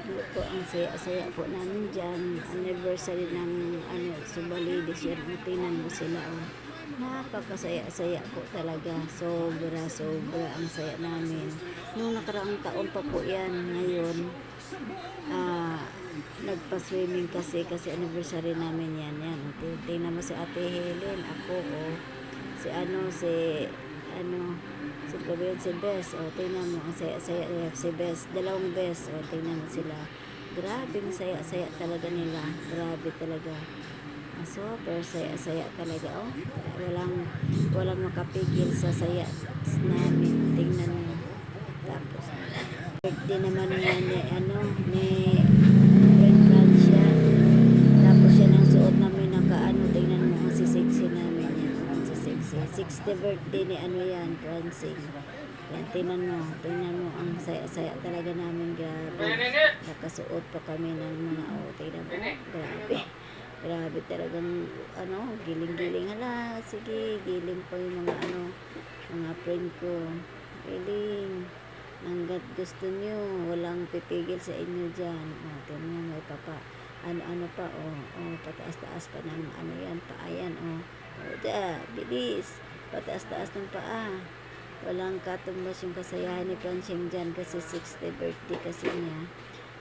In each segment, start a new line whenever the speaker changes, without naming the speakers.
Ano po ang saya-saya po namin dyan. Anniversary ng Subalidis yan. Tingnan mo sila. Oh. Napakasaya-saya po talaga. Sobra ang saya namin. Nung nakaraang taon pa po yan. Ngayon, nagpa-swimming kasi anniversary namin yan. Yan. Tingnan mo si Ate Helen. Ako, si Gabriel, si Bes, tingnan mo, ang saya-saya, si Bes, dalawang Bes, tingnan mo sila, grabe, saya-saya talaga nila, grabe talaga, super saya-saya talaga, walang makapigil sa saya namin, tingnan mo, tapos, birthday naman ni Fred Francia, tapos yan ang suot namin, tingnan mo, ang sisiksi namin, 60th birthday ni yan, Francine. Yan, tingnan mo, ang saya-saya talaga namin, grabe. Nakasuot pa kami ng mga, tingnan mo, grabe talagang, giling-giling, hala, sige, giling pa yung mga friend ko, giling, hanggat gusto nyo, walang pipigil sa inyo dyan, tingnan mo, may papa, pataas-taas pa ng, yan, paa yan, bilis, pataas-taas ng paa, walang katumbas yung kasayahan ni Francine dyan kasi 60th birthday kasi niya.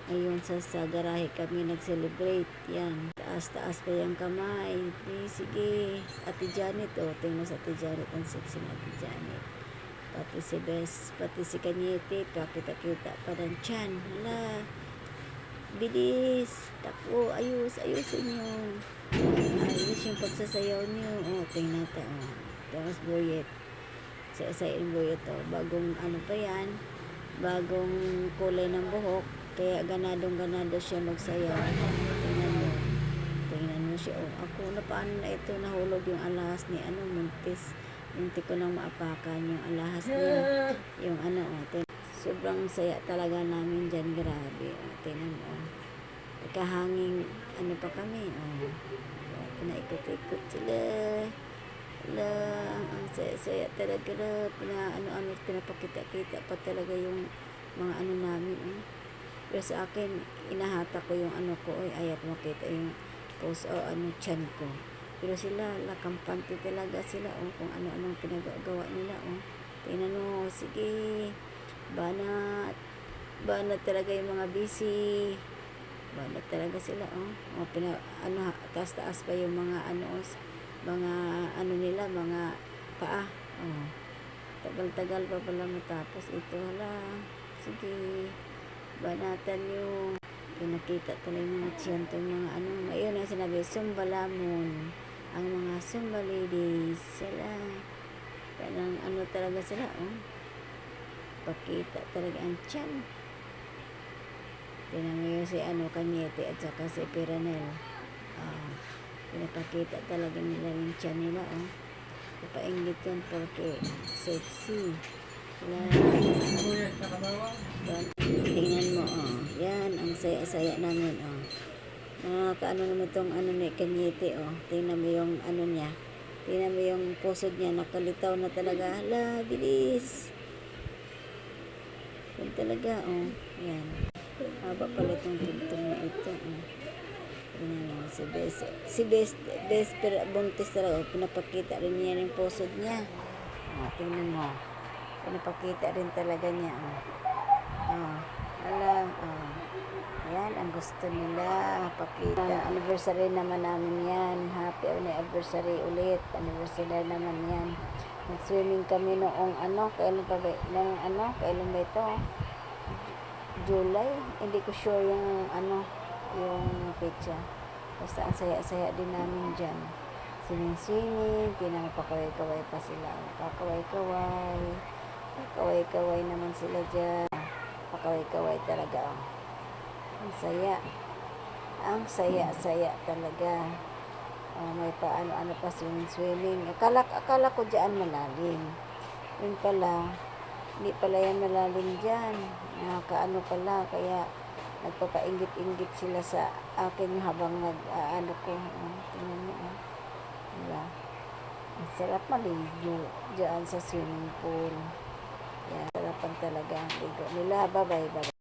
Ngayon sa garahe kami nag-celebrate, yan, taas-taas pa yung kamay, sige, Ate Janet, tingnan sa Ate Janet, ang sexy na Ate Janet, pati si Bes, pati si Kanyete, pakita-kita pa ng tiyan, hala, bilis, takbo, ayusin nyo, ayos yung pagsasayaw nyo, tingnan natin, tapos Boyet, sayayin Boyet, bagong pa yan, bagong kulay ng buhok, kaya ganado siya magsayaw, tingnan mo siya, ako na paano na ito, nahulog yung alahas ni Muntis, hindi ko nang maapakan yung alahas niya, yung sobrang saya talaga namin dyan, grabe, tingnan mo, kahanging pa kami, pinaikot-ikot sila, ang saya-saya talaga, pinapakita-kita pa talaga yung mga namin, pero sa akin, inahata ko yung ko, ayaw ko makita yung post tiyan ko, pero sila, lakampante talaga sila, kung ano-anong pinagagawa nila, tingnan mo, sige, banat talaga yung mga busy, banat talaga sila, taas-taas pa yung mga nila, mga paa, tagal-tagal pa pala matapos ito, sige, banatan yung pinakita talaga yung mga tiyan, mga ngayon ang sinabi, Sumbalamon, ang mga Sumba ladies, sila, parang talaga sila, pakita talaga ang tiyan. Tingnan mo yung si Kanyete at saka si Piranel. Pinapakita talaga nila yung tiyan nila, papainggit yan porque sexy. Tingnan mo, yan, ang saya-saya namin, naman itong ni Kanyete, tingnan mo yung niya. Tingnan mo yung pusod niya, nakalitaw na talaga, hala, bilis. Yan talaga, yan. Haba pala itong tugtog na ito, si Bes buntis talaga, pinapakita rin niya yung pusod niya, tingnan mo, pinapakita rin talaga niya, yan ang gusto nila, pakita. Anniversary naman namin yan, happy anniversary ulit, anniversary naman yan. Nag-swimming kami noong kailan ba ito? July, hindi ko sure yung yung petsa. Basta ang saya-saya din namin dyan. Swimming, pinapakaway-kaway pa sila. Pakaway-kaway naman sila dyan. Pakaway-kaway talaga. Ang saya talaga. May pa swimming. Akala ko dyan malalim. Yun pala, hindi pala yan malalim dyan. Pala, kaya nagpapainggit-inggit sila sa akin habang tingnan mo, diba? Ang sarap maligo dyan sa swimming pool. Yan, sarapan talaga ang ligo nila. Bye-bye.